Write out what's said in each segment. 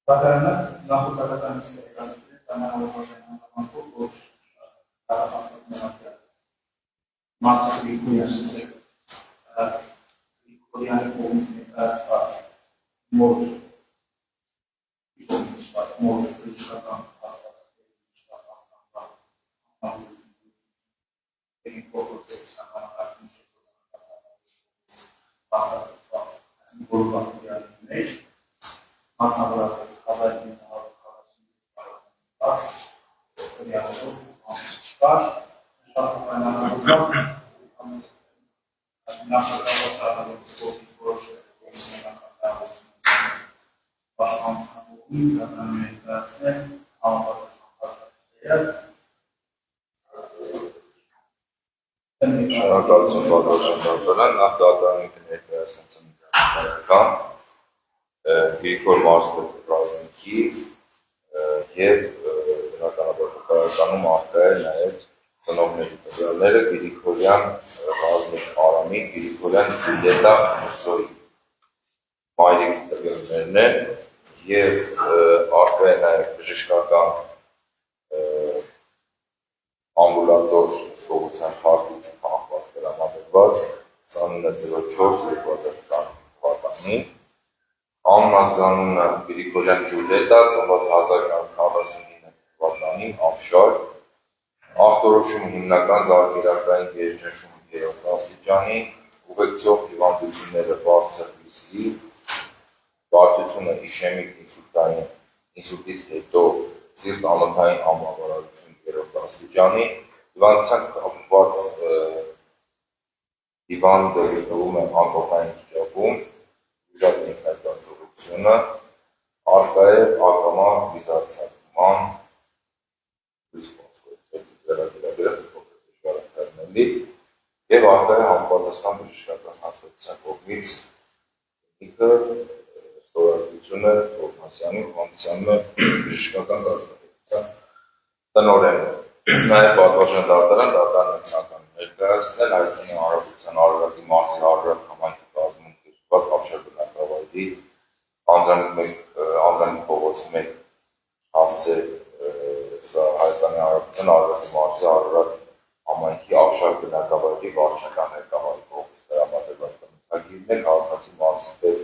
Բակարանը նախորդականից ներկայացրել ճանաչողական որ մասնակցի գույնասեր Կորեանի կողմից ներկայացված մոր բժշկական մասնավորապես 1999 Գրիգոր Մարզպետի ռազմիկի և բնականաբարական արկա է նաև ծնողների տվյալները Գրիգորյան ռազմիկ Արամի, Գրիգորյան Ջուլիետա Մուսոյի մայրիկի տվյալներն են և արկա է նաև բժշկական ամբուլատոր ստողության քարտից պահված տրամադրված 2904-2020 թվականին Անմազգանունը Գրիգորյան Ջուլիետա, ծնված 1949 թվականին, Ավշար, ախտորոշումը հիմնական զարկերակային գերճնշում 3 աստիճանի, ուղեկցող հիվանդությունները բարձր ռիսկի, բարդությունը իշեմիկ ինսուլտից հետո սիրտ անոթային անբավարարություն 3 աստիճանի, հիվանդության կապված հիվանդը գտնվում է անկողնային վիճակում, ուժած ինքնագործողությունը, արկա է ակամա վիզարձակման և արկա է համապատասխան բժշկական հաստատության կողմից ինքը ստորագրությունը Թովմասյանի հանդիսանում է բժշկական կազմակերպության տնօրենը։ Նաև պատվարժան դատարան ներկայացնել Հայաստանի Հանրապետության Արարատի մարզի Արարատ համայնքի կազմում կերպված Ավշար բնակավայրի Անդրանիկ փողոց 1 հասցե Հայաստանի Հանրապետության Արարատի մարզի Արարատ համայնքի Ավշար բնակավայրի վարչական ղեկավարի կողմից տրամադրված բնութագիրն է քաղաքացի մարզպետ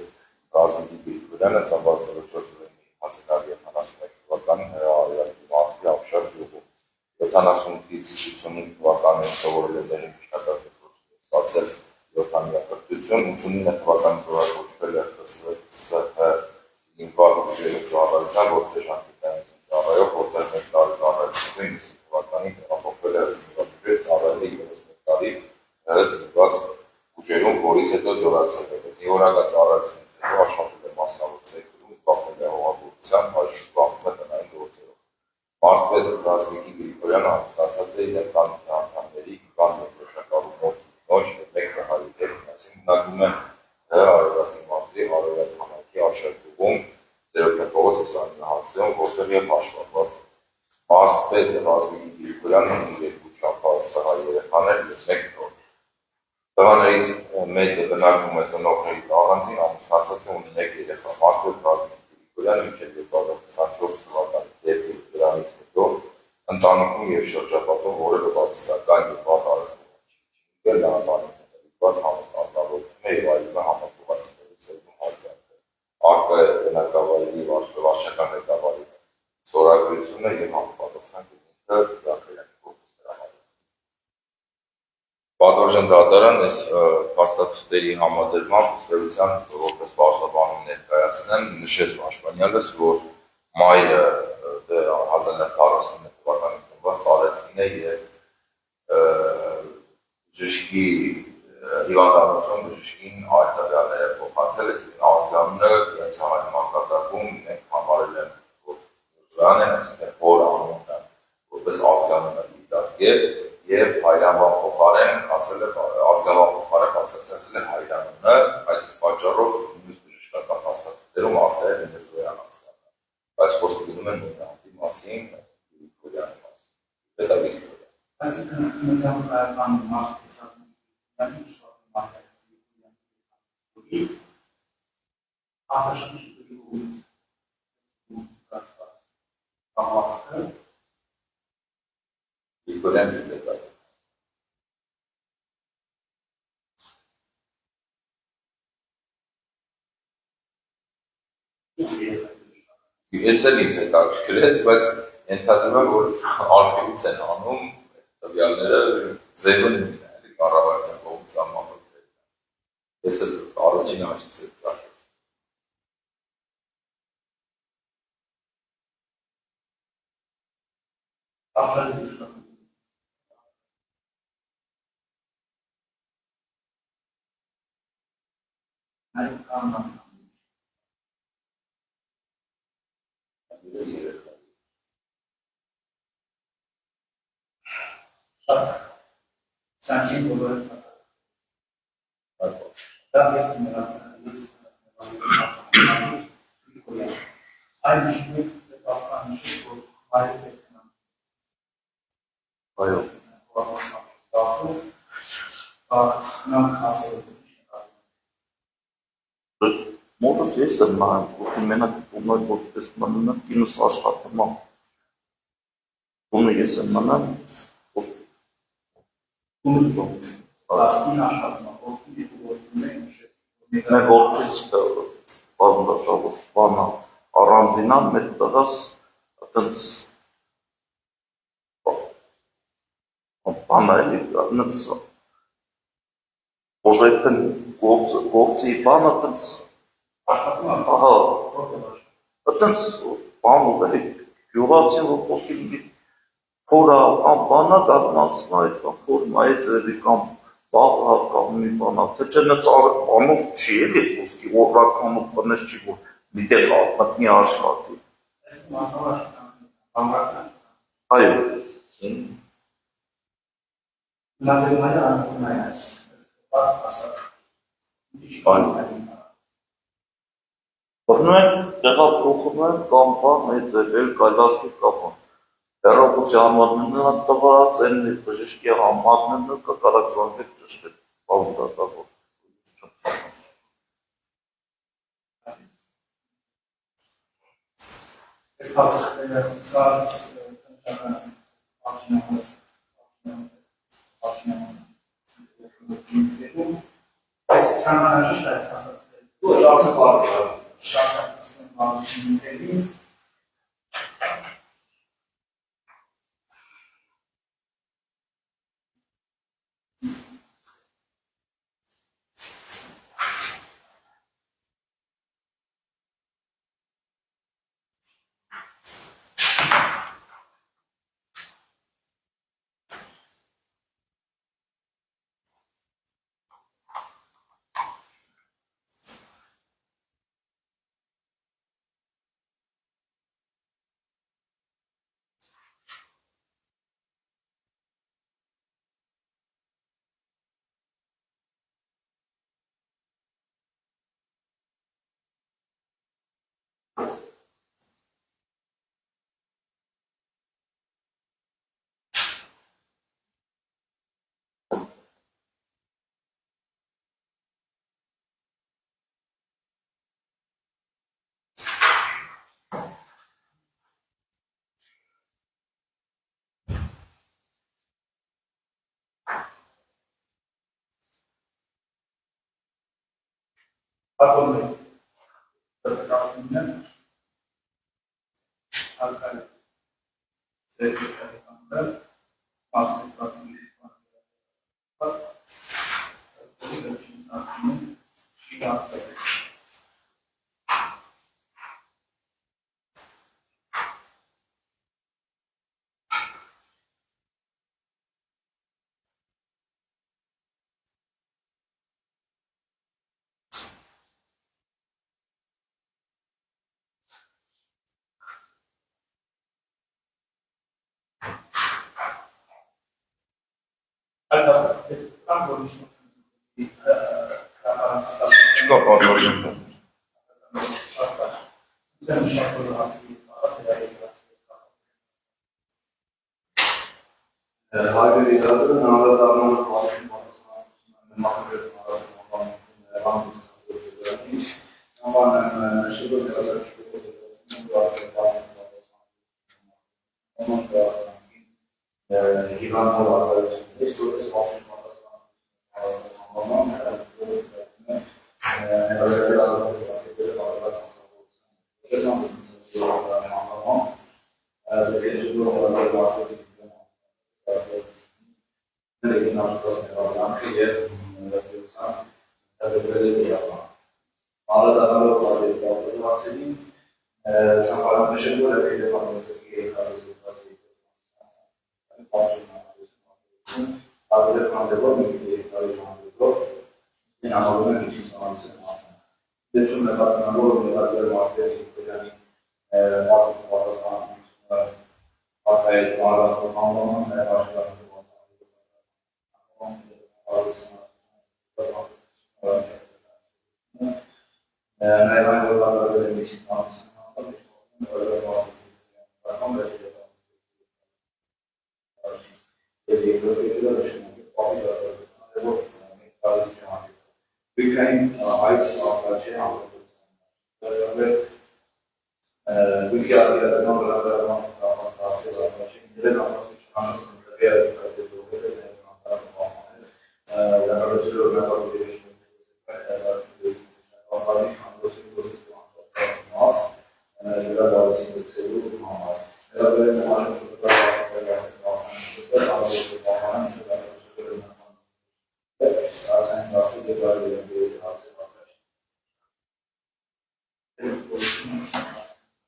Ռազմիկի Գրիգորյանը ծնված 1971 թվականին Արարատի մարզի Ավշար գյուղում 78-ից 55 թվականին սովորել է դերի մշտական դպրոցում ստացել 7-ամյա կրթություն, 89 թվականին զորակոչվել է ԽՍՀ զինված ուժերի ծառայության որպես ժանտիկային ծառայող, որտեղ 1 տարի ծառայություն 90 թվականին տեղափոխվել է զինված ուժերի ծառայելի 31 տարի զինված ուժերում, որից հետո զորացել է։ Զինվորական ծառայությունից հետո աշխատել է մասնավոր սեկտորում, զբաղվել է հողագործությամբ, այժմ զբաղվում է տնային գործերով։ Մարզպետ Ռազմիկի Գրիգորյանը ամուսնացած է իր ընտանիքի անդամների Իվան Մետրոշակարու մոտ նոր և մեկ տղայի հետ միասին բնակվում է Արարատի մարզի Արարատ համայնքի Ավշար գյուղում 0 փողոց 29 հասցեում, որտեղ և հաշվառված մարզպետ Ռազմիկի Գրիգորյանը ունի 2 չափահաս տղա երեխաներ և 1 թոռ։ Տղաներից մեծը բնակվում է ծնողներից առանձին, ամուսնացած է ունի 1 երեխա։ Մարզպետ Ռազմիկի Գրիգորյանը մինչև 2024 թվականի դեպի դրանից հետո ընտանիքում և շրջապատում որևէ բացասական և վատ արարքներ չի եղել, նա ընտանիքների համոզնավորություն է և այլում է համակողացնելու սերվում հայտնի։ Արկա է բնակավայրի վարչական ղեկավարի ստորագրությունը և համապատասխան ինքը զարկերակի կողմից տրամադրված։ Պատվարժան դատարան այս փաստաթղթերի համադրմամբ ըստերության որպես պարզաբանում ներկայացնեմ, նշեց պաշտպանյալս, որ մայրը 1949 թվականին ծնված Արեցին է և բժշկի հիվանդանոցում բժշկին այլ տվյալները փոխանցել, այսինքն ազգանունը իրենց համարի մակարդակում իրենք համարել են, որ զոյան են, այսինքն որ անունը որպես ազգանունը դիտարկել եւ հայրենվան փոխարեն ասել է ազգանվան փոխարեն ասացել է հայրենունը, այդ իսկ պատճառով նույնիսկ բժշկական հաստատություններում արդեն Զոյան ասել։ Բայց խոսքը գնում են նույնի մասին, Գրիգորյանի մասին։ Դա Գրիգորյան։ Այսինքն ծննդյան կայական մասնակցության Գրիգորյան Ջուլիետա։ Ես էլ ինձ հետաքրքրեց, բայց ենթադրում եմ, որ արխիվից են անում տվյալները ձևը նույնն է, կառավարության կողմից անմահոց է։ Ես էլ առաջին աչքից եմ ծաղկեց։ Արժանի բժշկական Այլ կանան Սանքին բոլորը կասար։ Դա ես մերակնալիս Այլ նշմիկ դեպաշկանիշի, որ հայր եկնան Այո։ Նախ ասել Մոտս ես եմ նայում, ոսկի մենակ տունը որպես մնա, կինս աշխատում եմ։ Տունը ես եմ մնա, Տունը աշխատում եմ, մեր որպես բանա առանձինան մեր տղաս այդպես բանա էլի նց Ոժայպեն գործի բանը այդպես աշխատում եմ, ահա այդպես բան ուղելի գյուղացի որ ոսկի փորա կամ բանա դառնացնա այդ ֆորմա է ձևի կամ բաղա կամ մի բանա թե չէ նց անով չի էլի ոսկի օրականով բնես չի որ մի տեղ մտնի աշխատի Այս մասնավոր բանվարական այո Նազերները անում են այս ասա Բռնում տեղափոխում են կամ բան այդ էլ կայլասկի կապան հեռախոսի համարներն են տված, այն բժշկի համարներն են կկարակ զանգել ճշտել բավանդակավոր Այս հասակները սարից տնտական աշնամաց Այս սանանաժիշտ այս հասակները Ոչ ասակված շատ հատասն բաղությունների Ատոմներ տրտասուններ արկայ ծերկետաններ մասնիկասունների պատված Այդ ասացի կան որ Չկա պատվարժան դա։ Հայերի դասը նավարդարման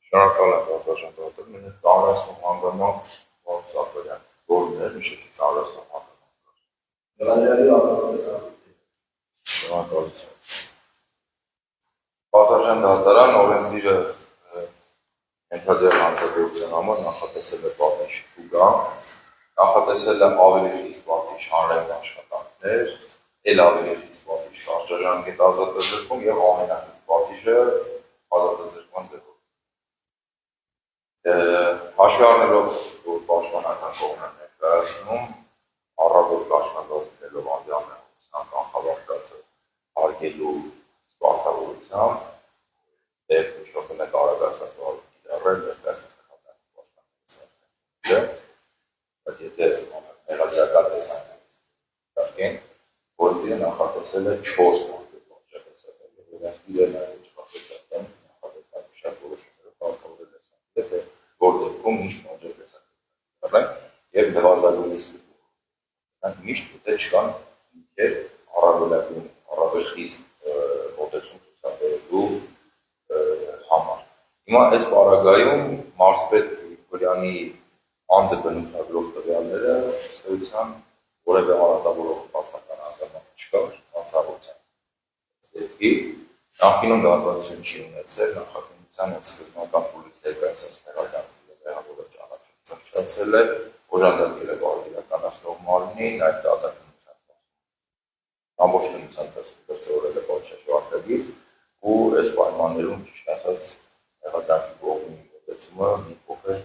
Շնորհակալ եմ պատվարժան դատել, մենակ ծանրացնում հանգամանք որ սապերյան, որներ միշեցի ծանրացնում հանգամանք։ Շնորհակալություն։ Պատվարժան դատարան օրենսդիրը ենթադրյալ հանցագործության համար նախատեսել է պատիժ տուգա, նախատեսել է ավելի խիստ պատիժ հանրային աշխատանքներ, էլ ավելի խիստ պատիժ շարժաժամկետ ազատազրկում եւ ամենախիստ պատիժը ազատազրկման դեպքում։ Հաշվի առնելով, որ պաշտպանական կողմն է ներկայացնում, առավել կաշկանդված լինելով անձնամեհության կանխավարկածը հարգելու սպարտավորությամբ, եւ ինչ-որ մեկը արագացած կիրառել ներկայացած պաշտպանության, բայց եթե մեղադրական տեսանկյունից դարձին, գործիը նախատեսել է 4 մարդու պատժել եւ իրեն նաեւ չխոսել նախատեսած շատ որոշումները կարգավորել է թե որ դեպքում ինչ պատժել է եւ նվազագույնից միշտ պետք է չկան ինքեր առավել խիստ մոտեցում ցուցաբերելու համար։ Հիմա այս պարագայում մարզպետ Գրիգորյանի անձը բնութագրող տվյալները ըստեյության որևէ արատավորող բացական արձագանք չկար հանցավորության։ Նախկինում դատվածություն չի ունեցել, նախաքննության սկզբնական փուլից ներկայացած տեղականների վեհավորը ճանաչություն չացել է, օժանդակել է բարոյականացնող մարմնին, այդ դատականության ամբողջ քննության դրսևորել է պատժաշահարկագիր ու այս պայմաններում ճիշտ ասած տեղականքի կողմի մոտեցումը մի փոքր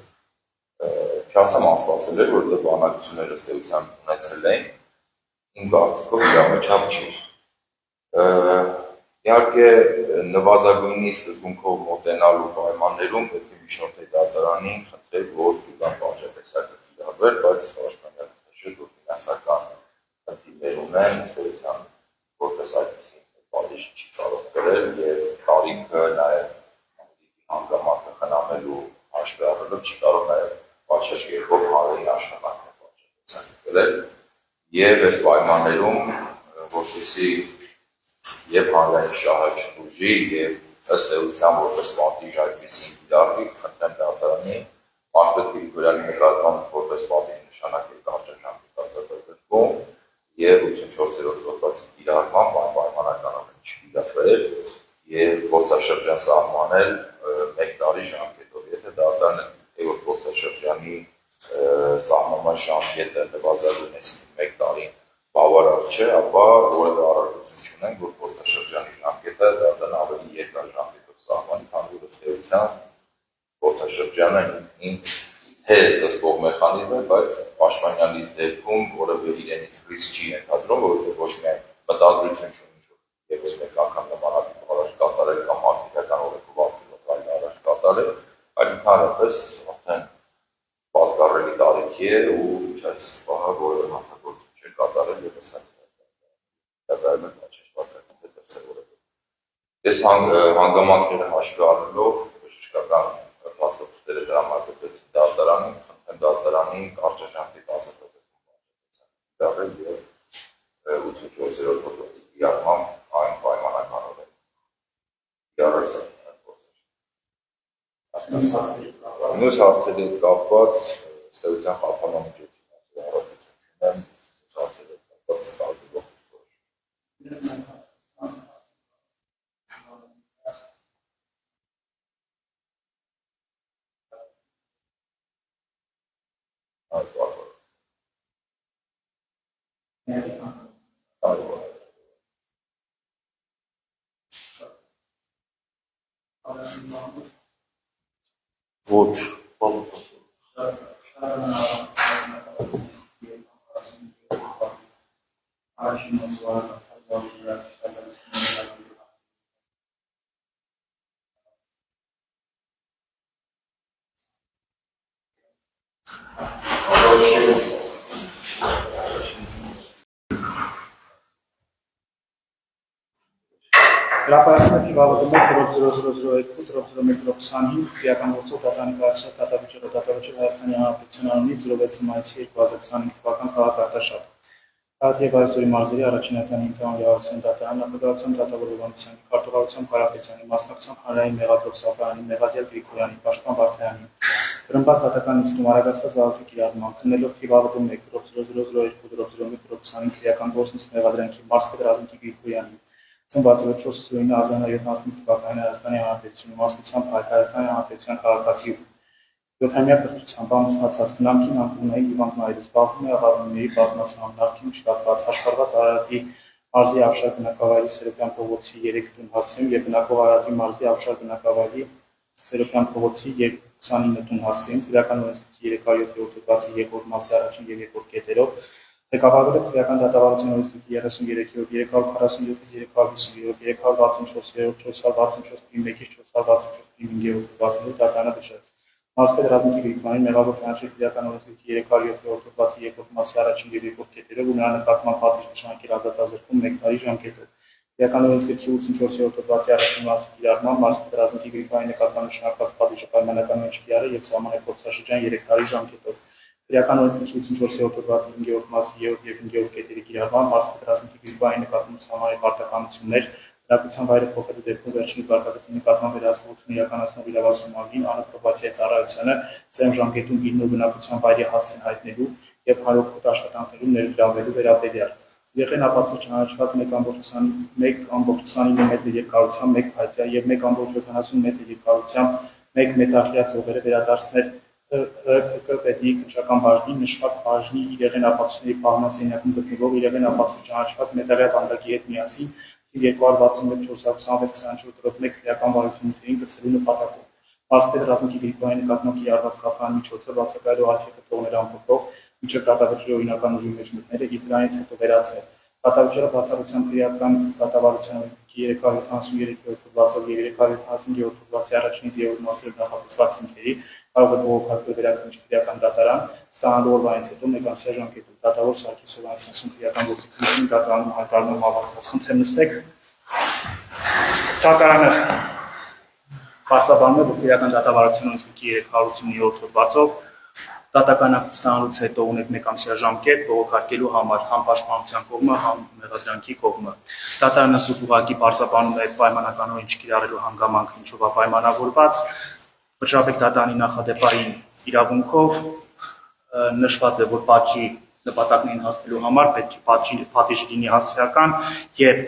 չասեմ անսպասել էր, որտեղ բանակցությունները ըստեյության ունեցել էին, իմ կարծիքով իրավաչափ չի։ Իհարկե նվազագույնի սկզբունքով մոտենալու պայմաններում պետք է միջնորդի դատարանին խնդրել, որ դուք պատժատեսակը կիրառվեր, բայց պաշտպանյալը նշել, որ ֆինանսական խնդիրներ ունեն, ըստեյության որպես այդպիսի պատիժ չի կարող կրել եւ տարիքը նաեւ հանգամանքը խնամելու հաշվի առնելով չի կարող նաեւ պատժաշերով հանրային աշխատանքներ պատժատեսակը կրել եւ այս պայմաններում որպեսզի եւ հանրային շահը չդուժի եւ ըստ էության որպես պատիժ այդպեսին կիրառվի, խնդրեմ դատարանի մարզպետ Գրիգորյանի նկատմամբ որպես պատիժ նշանակել կարճաժամկետ ազատազրկում եւ 84-րդ հոդվածի կիրառմամբ այն պայմանականորեն չկիրառվել եւ գործաշրջան սահմանել 1 տարի ժամկետով, եթե դատարանը որ գործաշրջանի սահմանման ժամկետը նվազագույնից 1 տարին բավարար չէ, ապա որևէ առարկություն չունենք, որ փորձաշրջանի ժամկետը դատան ավելի երկար ժամկետով սահմանի, քան որ ըստ էության փորձաշրջանը ինքնին թե զսպող մեխանիզմ է, բայց պաշտպանյալից դեպքում որևէ իրենից ռիսկ չի ենթադրում, որովհետև ոչ միայն մտադրություն չունի, որ ևս մեկ անգամ նմանատիպ արարք կատարել կամ արտիքական օրենքով ակտիված այլ արարք կատարել, այլ ընդհանրապես արդեն պատկառելի տարիքի է ու այս պահը որևէ հանցագործություն չէ կատարել եւ ըստ Ես հանգամանքները հաշվի առնելով բժշկական փաստաթղթերը դրամարկղեցի դատարանին, խնդրեմ դատարանին կարճաժամկետ ազատազրկում եւ 84-րդ հոդվածի կիրառմամբ այն պայմանականով է կիրառել։ Մյուս հարցերի հետ կապված ստեղծան խափանամիջոցի հարաբերություն ունեմ, մյուս հարցերի հետ կապված ստալվող Ոչ, Հրապարակում է թիվավորում է 00002-001-25 քրեական գործով դատանի կայացրած դատավճիռը դատավճիռ Հայաստանի Հանրապետության անունից 06 մայիսի 2025 թվական քաղաք Արտաշատ։ Հայ եւ Այսօրի մարզերի առաջին ացանի ինքնավարության դատարան նախագահության դատավոր Հովհաննիսյանի, քարտուղարության Կարապետյանի, մասնակցությամբ հանրային մեղադրող Սաֆարյանի, Մեղադիել Գրիգորյանի, Պաշտպան Վարդայանի, Կրմբաց դատական նիստում արագացված վարորդի կիրառմամբ քննելով թիվավորում 1-00002-001-25 քրեական գործից մեղադրանքի մարզպետ Ռազմիկի Գրիգորյանի Ծնված 4-9-1975 թվականին Հայաստանի Հանրապետությունում մասնակցությամբ Հայաստանի Հանրապետության քաղաքացի 7-ամյա կրթությամբ ամուսնացած քնամքին անկունային Իվան Մայրը զբաղվում է աղավնիների բազմացման նախքին շտապված հաշվառված Արարատի մարզի Ավշար բնակավայրի Սերոբյան փողոցի 3 տուն հասցեում եւ բնակող Արարատի մարզի Ավշար բնակավայրի Սերոբյան փողոցի 29 տուն հասցեում քրեական օրենսգրքի 307 հոդվածի 2-րդ մասի առաջին եւ 2-րդ կետերով Ղեկավարվել է քրեական դատավարության օրենսգրքի 33-րդ, 347-րդ, 364-րդ, 464-րդ, 464-րդ հոդվածներով դատարանը դժվարց։ Մարզպետ Ռազմիկի Գրիգորյանին մեղավոր ճանաչել քրեական օրենսգրքի 307-րդ հոդվածի 2-րդ մասի առաջին եւ 2-րդ կետերով ու նրա նկատմամբ պատիժ նշանակել ազատազրկում 1 տարի ժամկետով։ Քրեական օրենսգրքի 84-րդ հոդվածի առաջին մասի կիրառմամբ մարզպետ Ռազմիկի Գրիգորյանի նկատմամբ նշանակված պատիժը պայմանականորեն չկիրառել եւ սահմանել փորձաշրջան 3 տարի ժամկետով։ Քրեական օրենսգրքի 84-րդ հոդվածի 5-րդ մասի 3-րդ եւ 5-րդ կետերի կիրառմամբ մարզպետ Ռազմիկի Գրիգորյանի նկատմամբ սահմանել պարտականություններ, լրացուցան վայրը փոխելու դեպքում վերջինիս վարկածի նկատմամբ վերահսկողություն իրականացնող իրավասու մագին անապրոբացիայի ծառայությանը ծեմ ժամկետում իր նոր բնակության վայրի հասցեն հայտնելու եւ հարողոտ աշխատանքներում ներգրավելու վերաբերյալ։ Եղեն ապացույց ճանաչված 1.29 մետր երկարությամբ 1 փայտյա եւ 1.70 մետր երկարությամբ 1 մետաղյա ծովերը վերադարձնել ՀԿ պետի քննչական բաժնի նշված բաժնի իրեղեն ապացույցների պահման սենյակում գտնվող իրեղեն ապացույց ճանաչված մետաղյա բանդակի հետ միասին 266-426-24-1 քրեական վարություններին գցելու նպատակով։ Մարզպետ Ռազմիկի Գրիգորյանի նկատմամբ կիրառված կապան միջոցը բացակայելու արգելքը թողնել ամփոփող միջև դատավճիռի օրինական ուժի մեջ մտները իսկ դրանից հետո վերացնել։ Դատավճիռը բացառությամբ քրեական դատավարության օրենսգրքի 373-րդ հոդվածով եւ 375-րդ հոդվածի առաջինից երրորդ մասերով նախատեսված հիմքերի կարող է բողոքարկել վերաքննիչ քրեական դատարան ստանալու օրվանից հետո մեկամսյա ժամկետով դատավոր Սարգիս Հովհաննիսյանի քրեական գործի քննություն դատարանում հայտարարում ավարտված։ Խնդրեմ նստեք։ Դատարանը բացաբանում է, որ քրեական դատավարության օրենսգրքի 357-րդ հոդվածով դատական ակտ ստանալուց հետո ունեք մեկամսյա ժամկետ բողոքարկելու համար համ պաշտպանության կողմը, համ մեղադրանքի կողմը։ Դատարանը սուտ ուղղակի բարձրաբանում է այդ պայմանականորեն չկիրառելու հանգամանքը, ինչով է պայմանավորված։ Վճռաբեկ դատարանի նախադեպային իրավունքով նշված է, որ պատժի նպատակներին հասնելու համար պետք է պատիժը լինի հասարակական եւ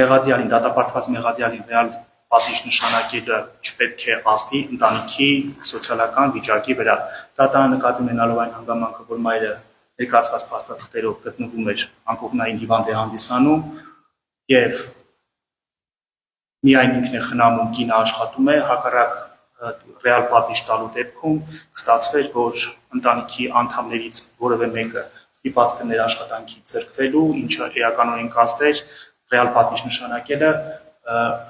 մեղադիալին, դատապարտված մեղադիալին ռեալ պատիժ նշանակելը չպետք է ազդի ընտանիքի սոցիալական վիճակի վրա։ Դատարանը նկատի ունենալով այն հանգամանքը, որ մայրը ներկայացված փաստաթղթերով գտնվում էր անկողնային հիվանդ է հանդիսանում եւ միայն ինքն է խնամում, կինը աշխատում է, հակառակ ռեալ պատիժ տալու դեպքում կստացվեր, որ ընտանիքի անդամներից որևէ մեկը ստիպված կներ աշխատանքից զրկվելու, ինչը էականորեն կազդեր ռեալ պատիժ նշանակելը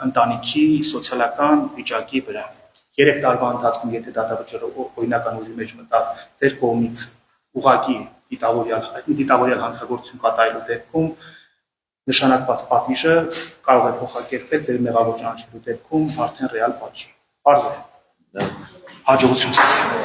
ընտանիքի սոցիալական վիճակի վրա։ 3 տարվա ընթացքում, եթե դատավճիռը օրինական ուժի մեջ մտավ, ձեր կողմից ուղղակի դիտավորյալ հանցագործություն կատարելու դեպքում նշանակված պատիժը կարող է փոխակերպվել ձեր մեղավոր ճանաչելու դեպքում արդեն ռեալ պատժի։ Պարզ է։ Հաջողություն ցույց։